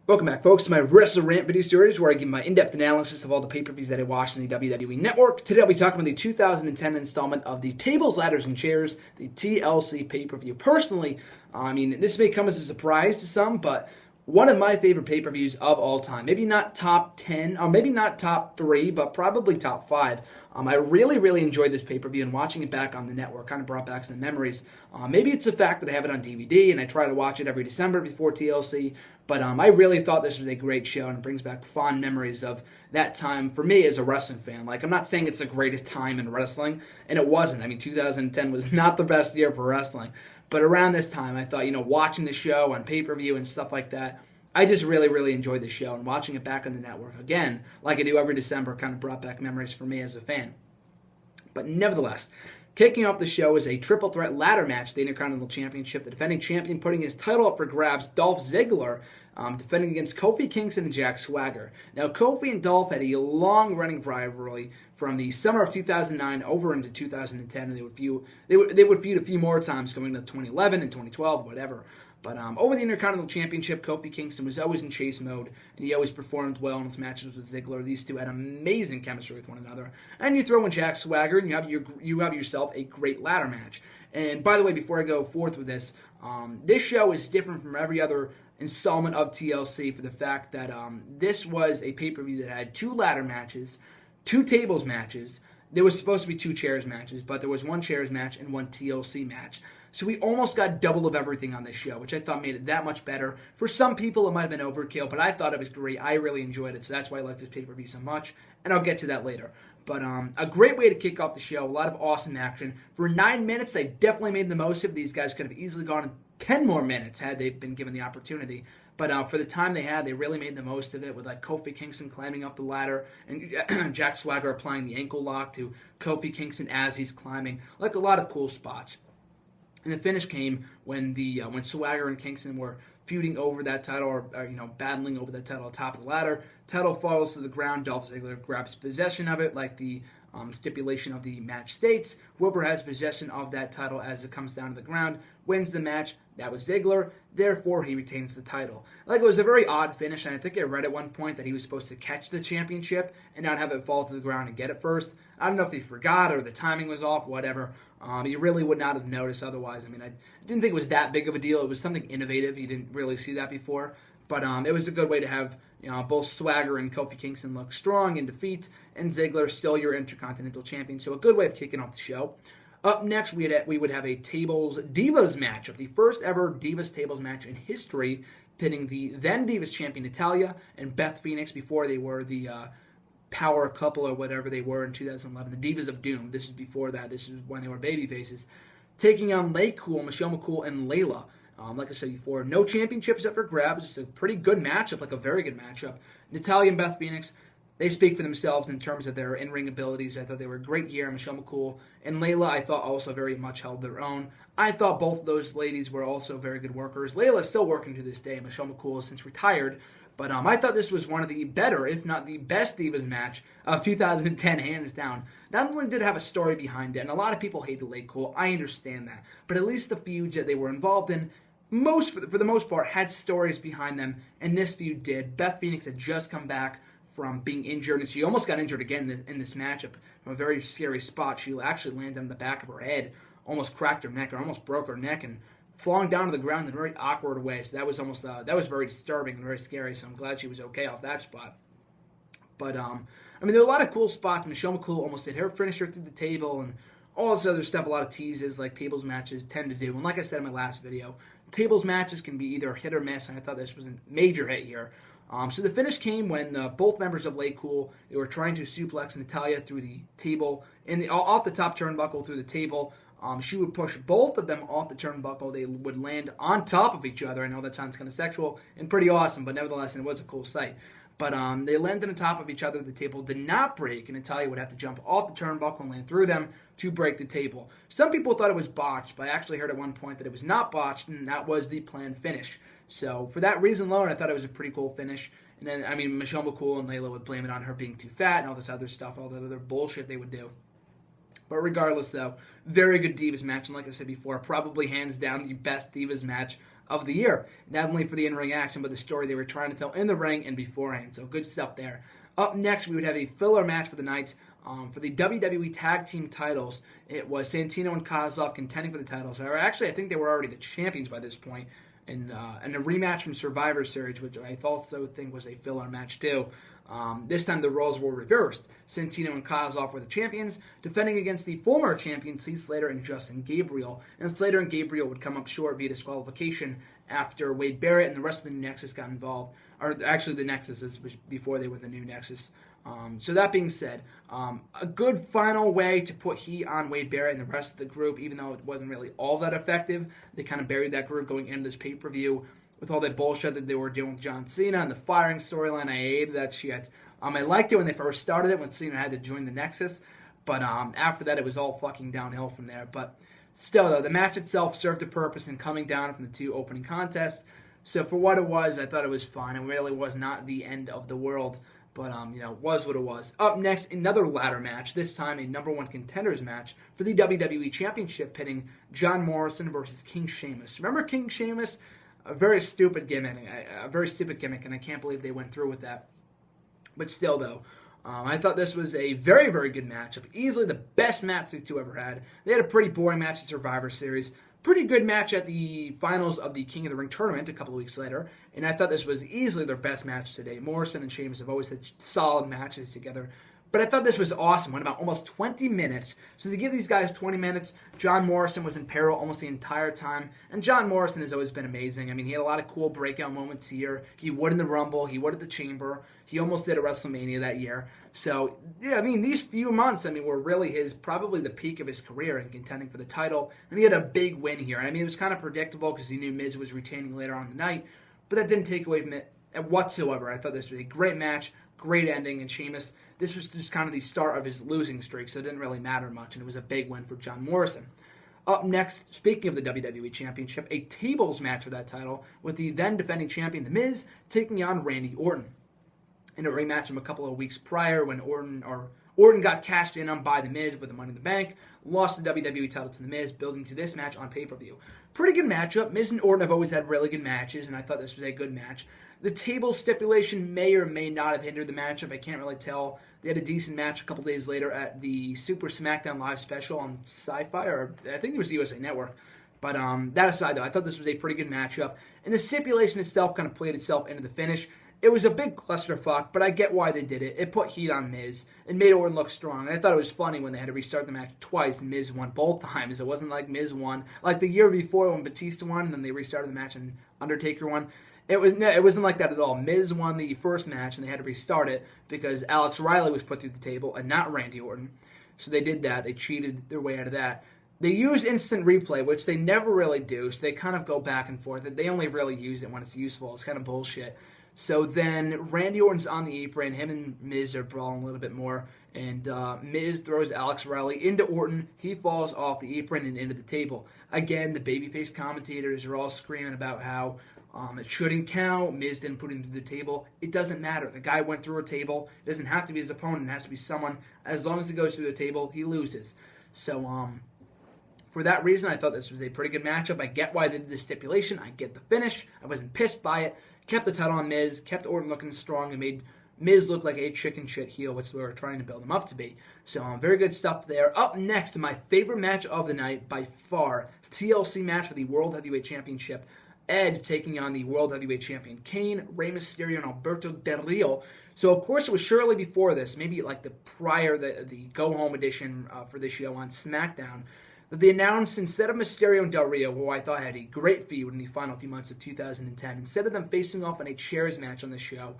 Welcome back, folks, to my WrestleRant video series where I give my in-depth analysis of all the pay-per-views that I watched in the WWE Network. Today I'll be talking about the 2010 installment of the Tables, Ladders, and Chairs, the TLC pay-per-view. Personally, this may come as a surprise to some, but one of my favorite pay-per-views of all time. Maybe not top 10, or maybe not top 3, but probably top 5. I really enjoyed this pay-per-view, and watching it back on the network kind of brought back some memories. Maybe it's the fact that I have it on DVD, and I try to watch it every December before TLC, but I really thought this was a great show, and it brings back fond memories of that time for me as a wrestling fan. Like, I'm not saying it's the greatest time in wrestling, and it wasn't. 2010 was not the best year for wrestling. But around this time, I thought, watching the show on pay-per-view and stuff like that, I just really enjoyed the show, and watching it back on the network, again, like I do every December, kind of brought back memories for me as a fan. But nevertheless, kicking off the show is a triple threat ladder match, the Intercontinental Championship. The defending champion putting his title up for grabs, Dolph Ziggler, defending against Kofi Kingston and Jack Swagger. Now, Kofi and Dolph had a long-running rivalry from the summer of 2009 over into 2010, and they would feud a few more times going into 2011 and 2012, whatever. But over the Intercontinental Championship, Kofi Kingston was always in chase mode, and he always performed well in his matches with Ziggler. These two had amazing chemistry with one another. And you throw in Jack Swagger, and you have yourself a great ladder match. And by the way, before I go forth with this, this show is different from every other installment of TLC for the fact that this was a pay-per-view that had 2 ladder matches, 2 tables matches. There was supposed to be 2 chairs matches, but there was 1 chairs match and 1 TLC match. So we almost got double of everything on this show, which I thought made it that much better. For some people, it might have been overkill, but I thought it was great. I really enjoyed it, so that's why I like this pay-per-view so much, and I'll get to that later. But a great way to kick off the show, a lot of awesome action. For 9 minutes, they definitely made the most of it. These guys could have easily gone 10 more minutes had they been given the opportunity. But for the time they had, they really made the most of it with Kofi Kingston climbing up the ladder and Jack Swagger applying the ankle lock to Kofi Kingston as he's climbing. A lot of cool spots. And the finish came when Swagger and Kingston were feuding over that title, or battling over that title on top of the ladder. Title falls to the ground. Dolph Ziggler grabs possession of it, like the stipulation of the match states. Whoever has possession of that title as it comes down to the ground wins the match. That was Ziggler. Therefore, he retains the title. It was a very odd finish, and I think I read at one point that he was supposed to catch the championship and not have it fall to the ground and get it first. I don't know if he forgot or the timing was off, whatever. You really would not have noticed otherwise. I didn't think it was that big of a deal. It was something innovative. You didn't really see that before. But it was a good way to have both Swagger and Kofi Kingston look strong in defeat, and Ziggler still your Intercontinental Champion. So a good way of kicking off the show. Up next, we would have a Tables Divas matchup, the first ever Divas Tables match in history, pitting the then Divas champion Natalya and Beth Phoenix before they were the power couple or whatever they were in 2011, the Divas of Doom. This is before that. This is when they were baby faces, taking on Michelle McCool, and Layla. Like I said before, no championships up for grabs. It's a pretty good matchup, a very good matchup. Natalya and Beth Phoenix, they speak for themselves in terms of their in-ring abilities. I thought they were great here. Michelle McCool and Layla, I thought, also very much held their own. I thought both of those ladies were also very good workers. Layla is still working to this day. Michelle McCool has since retired. But I thought this was one of the better, if not the best Divas match of 2010, hands down. Not only did it have a story behind it, and a lot of people hate the late Cole, I understand that. But at least the feuds that they were involved in, for the most part, had stories behind them, and this feud did. Beth Phoenix had just come back from being injured, and she almost got injured again in this matchup from a very scary spot. She actually landed on the back of her head, almost cracked her neck, or almost broke her neck, and falling down to the ground in a very awkward way. So that was very disturbing and very scary. So I'm glad she was okay off that spot. But there were a lot of cool spots. Michelle McCool almost did her finisher through the table, and all this other stuff. A lot of teases like tables matches tend to do. And like I said in my last video, tables matches can be either hit or miss, and I thought this was a major hit here. So the finish came when both members of Late Cool, they were trying to suplex Natalya through the table, off the top turnbuckle through the table. She would push both of them off the turnbuckle. They would land on top of each other. I know that sounds kind of sexual and pretty awesome, but nevertheless, it was a cool sight. But they landed on top of each other. The table did not break, and Natalya would have to jump off the turnbuckle and land through them to break the table. Some people thought it was botched, but I actually heard at one point that it was not botched, and that was the planned finish. So for that reason alone, I thought it was a pretty cool finish. And then, Michelle McCool and Layla would blame it on her being too fat and all this other stuff, all that other bullshit they would do. But regardless, though, very good Divas match. And like I said before, probably hands down the best Divas match of the year. Not only for the in-ring action, but the story they were trying to tell in the ring and beforehand. So good stuff there. Up next, we would have a filler match for the night. For the WWE Tag Team titles, it was Santino and Kozlov contending for the titles. Or actually, I think they were already the champions by this point. And a rematch from Survivor Series, which I also think was a filler match too. This time the roles were reversed. Santino and Kozlov were the champions, defending against the former champions Heath Slater and Justin Gabriel. And Slater and Gabriel would come up short via disqualification after Wade Barrett and the rest of the New Nexus got involved. Or actually the Nexus, this was before they were the New Nexus. So that being said, a good final way to put heat on Wade Barrett and the rest of the group, even though it wasn't really all that effective. They kind of buried that group going into this pay-per-view with all that bullshit that they were doing with John Cena and the firing storyline. I hated that shit. I liked it when they first started it, when Cena had to join the Nexus. But after that, it was all fucking downhill from there. But still, though, the match itself served a purpose in coming down from the two opening contests. So for what it was, I thought it was fine. It really was not the end of the world. But, was what it was. Up next, another ladder match. This time, a number one contenders match for the WWE Championship, pitting John Morrison versus King Sheamus. Remember King Sheamus? A very stupid gimmick, and I can't believe they went through with that. But still, though, I thought this was a very, very good matchup. Easily the best match the two ever had. They had a pretty boring match at Survivor Series. Pretty good match at the finals of the King of the Ring tournament a couple of weeks later, and I thought this was easily their best match today. Morrison and Sheamus have always had solid matches together, but I thought this was awesome. Went about almost 20 minutes. So to give these guys 20 minutes, John Morrison was in peril almost the entire time, and John Morrison has always been amazing. I mean, he had a lot of cool breakout moments here. He would in the Rumble. He would at the Chamber. He almost did at WrestleMania that year. So, yeah, I mean, these few months, were really probably the peak of his career in contending for the title. And he had a big win here. It was kind of predictable because he knew Miz was retaining later on in the night, but that didn't take away from it whatsoever. I thought this was a great match, great ending, and Sheamus, this was just kind of the start of his losing streak, so it didn't really matter much, and it was a big win for John Morrison. Up next, speaking of the WWE Championship, a tables match for that title, with the then defending champion The Miz taking on Randy Orton. In a rematch from a couple of weeks prior, when Orton got cashed in on by The Miz with the Money in the Bank, lost the WWE title to The Miz, building to this match on pay-per-view. Pretty good matchup. Miz and Orton have always had really good matches, and I thought this was a good match. The table stipulation may or may not have hindered the matchup. I can't really tell. They had a decent match a couple days later at the Super SmackDown Live special on Sci-Fi, or I think it was the USA Network. But that aside, though, I thought this was a pretty good matchup. And the stipulation itself kind of played itself into the finish. It was a big clusterfuck, but I get why they did it. It put heat on Miz. It made Orton look strong. And I thought it was funny when they had to restart the match twice and Miz won both times. It wasn't like Miz won. Like the year before when Batista won and then they restarted the match and Undertaker won. It wasn't like that at all. Miz won the first match and they had to restart it because Alex Riley was put through the table and not Randy Orton. So they did that. They cheated their way out of that. They use instant replay, which they never really do. So they kind of go back and forth. They only really use it when it's useful. It's kind of bullshit. So then Randy Orton's on the apron. Him and Miz are brawling a little bit more. And Miz throws Alex Riley into Orton. He falls off the apron and into the table. Again, the babyface commentators are all screaming about how it shouldn't count. Miz didn't put him through the table. It doesn't matter. The guy went through a table. It doesn't have to be his opponent. It has to be someone. As long as it goes through the table, he loses. So, for that reason, I thought this was a pretty good matchup. I get why they did the stipulation. I get the finish. I wasn't pissed by it. Kept the title on Miz. Kept Orton looking strong and made Miz look like a chicken shit heel, which we were trying to build him up to be. So, very good stuff there. Up next, my favorite match of the night by far, TLC match for the World Heavyweight Championship. Ed taking on the World Heavyweight Champion Kane, Rey Mysterio, and Alberto Del Rio. So, of course, it was surely before this, maybe like the go-home edition for this show on SmackDown, that they announced instead of Mysterio and Del Rio, who I thought had a great feud in the final few months of 2010, instead of them facing off in a chairs match on the show,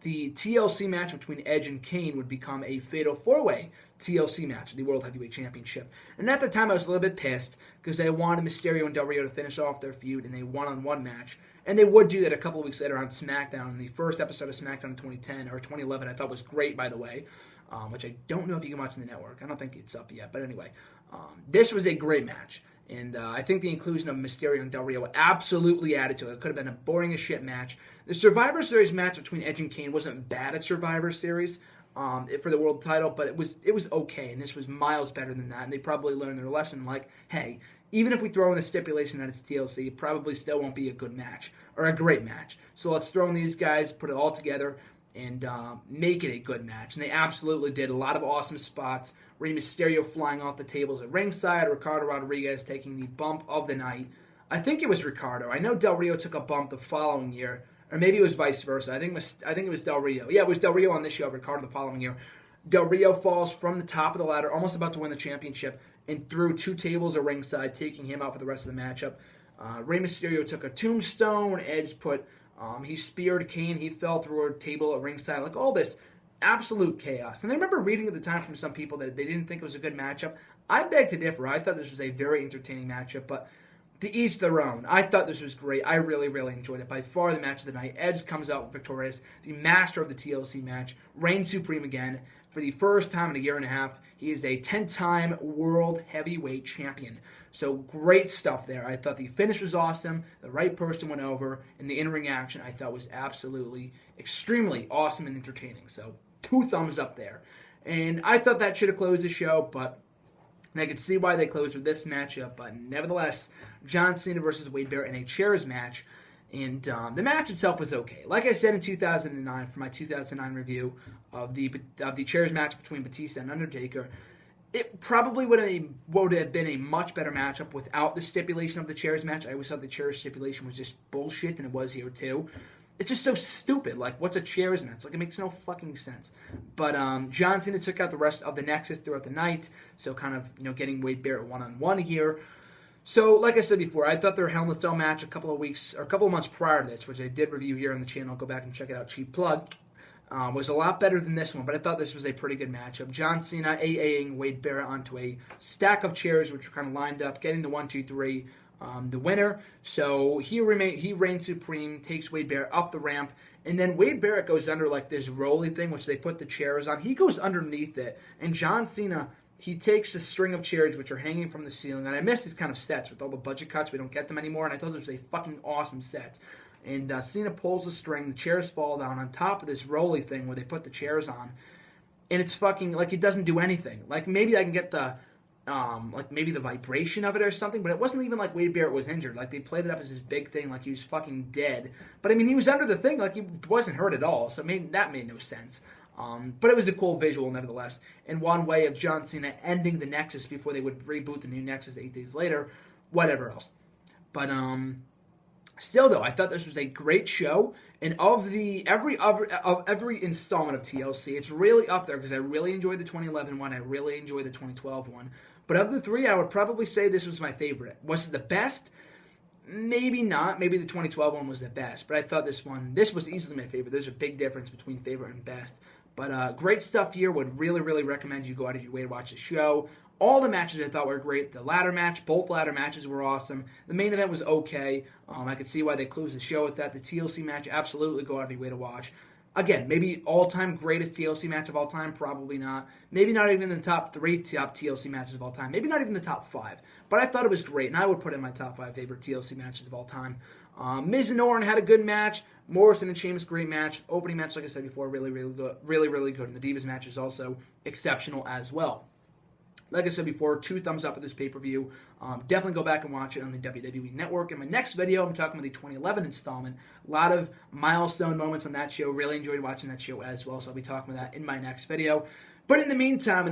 the TLC match between Edge and Kane would become a fatal four-way TLC match, the World Heavyweight Championship. And at the time, I was a little bit pissed because I wanted Mysterio and Del Rio to finish off their feud in a one-on-one match. And they would do that a couple of weeks later on SmackDown. In the first episode of SmackDown in 2010, or 2011, I thought was great, by the way, which I don't know if you can watch on the network. I don't think it's up yet. But anyway, this was a great match. And I think the inclusion of Mysterio and Del Rio absolutely added to it. It could have been a boring as shit match. The Survivor Series match between Edge and Kane wasn't bad at Survivor Series for the world title, but it was okay, and this was miles better than that. And they probably learned their lesson, like, hey, even if we throw in the stipulation that it's TLC, it probably still won't be a good match or a great match. So let's throw in these guys, put it all together, and make it a good match. And they absolutely did. A lot of awesome spots. Rey Mysterio flying off the tables at ringside. Ricardo Rodriguez taking the bump of the night. I think it was Ricardo. I know Del Rio took a bump the following year. Or maybe it was vice versa. I think it was Del Rio. Yeah, it was Del Rio on this show, Ricardo the following year. Del Rio falls from the top of the ladder, almost about to win the championship, and threw 2 tables at ringside, taking him out for the rest of the matchup. Rey Mysterio took a tombstone. Edge he speared Kane. He fell through a table at ringside. Like, all this absolute chaos. And I remember reading at the time from some people that they didn't think it was a good matchup. I beg to differ. I thought this was a very entertaining matchup, but to each their own. I thought this was great. I really, really enjoyed it. By far the match of the night. Edge comes out victorious. The master of the TLC match. Reigns supreme again. For the first time in a year and a half, he is a 10-time World Heavyweight Champion. So great stuff there. I thought the finish was awesome. The right person went over. And the in-ring action I thought was absolutely, extremely awesome and entertaining. So 2 thumbs up there. And I thought that should have closed the show, but I could see why they closed with this matchup. But nevertheless, John Cena versus Wade Barrett in a chairs match. And the match itself was okay. Like I said in 2009 for my 2009 review of the chairs match between Batista and Undertaker, it probably would have been a much better matchup without the stipulation of the chairs match. I always thought the chairs stipulation was just bullshit, and it was here too. It's just so stupid. Like, what's a chairs match? Like, it makes no fucking sense. But John Cena took out the rest of the Nexus throughout the night, so kind of getting Wade Barrett one-on-one here. So, like I said before, I thought their Hell in a Cell match a couple of months prior to this, which I did review here on the channel, go back and check it out, cheap plug, was a lot better than this one, but I thought this was a pretty good matchup. John Cena AAing Wade Barrett onto a stack of chairs, which were kind of lined up, getting the 1, 2, 3, the winner. So he reigns supreme, takes Wade Barrett up the ramp, and then Wade Barrett goes under like this rolly thing, which they put the chairs on. He goes underneath it, and John Cena, he takes a string of chairs which are hanging from the ceiling, and I miss these kind of sets with all the budget cuts. We don't get them anymore, and I thought this was a fucking awesome set. And Cena pulls the string, the chairs fall down on top of this rolly thing where they put the chairs on, and it's fucking, like, it doesn't do anything. Like, maybe I can get the, maybe the vibration of it or something, but it wasn't even like Wade Barrett was injured. Like, they played it up as this big thing, like he was fucking dead. But, I mean, he was under the thing, like he wasn't hurt at all, so that made no sense. But it was a cool visual, nevertheless, and one way of John Cena ending the Nexus before they would reboot the new Nexus 8 days later, whatever else. But still, though, I thought this was a great show, and of every installment of TLC, it's really up there because I really enjoyed the 2011 one, I really enjoyed the 2012 one. But of the 3, I would probably say this was my favorite. Was it the best? Maybe not. Maybe the 2012 one was the best, but I thought this was easily my favorite. There's a big difference between favorite and best. But great stuff here. Would really, really recommend you go out of your way to watch the show. All the matches I thought were great. The ladder match, both ladder matches were awesome. The main event was okay. I could see why they closed the show with that. The TLC match, absolutely go out of your way to watch. Again, maybe all-time greatest TLC match of all time, probably not. Maybe not even in the top 3 top TLC matches of all time. Maybe not even the top 5. But I thought it was great, and I would put it in my top 5 favorite TLC matches of all time. Miz and Orton had a good match. Morrison and Sheamus, great match. Opening match, like I said before, really, really good. Really, really good. And the Divas match is also exceptional as well. Like I said before, 2 thumbs up for this pay-per-view. Definitely go back and watch it on the WWE Network. In my next video, I'm talking about the 2011 installment. A lot of milestone moments on that show. Really enjoyed watching that show as well, so I'll be talking about that in my next video. But in the meantime,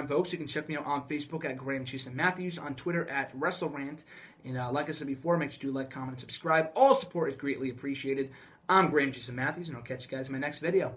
folks, you can check me out on Facebook at Graham Chase Matthews, on Twitter at WrestleRant. And like I said before, make sure you like, comment, and subscribe. All support is greatly appreciated. I'm Graham Chase Matthews, and I'll catch you guys in my next video.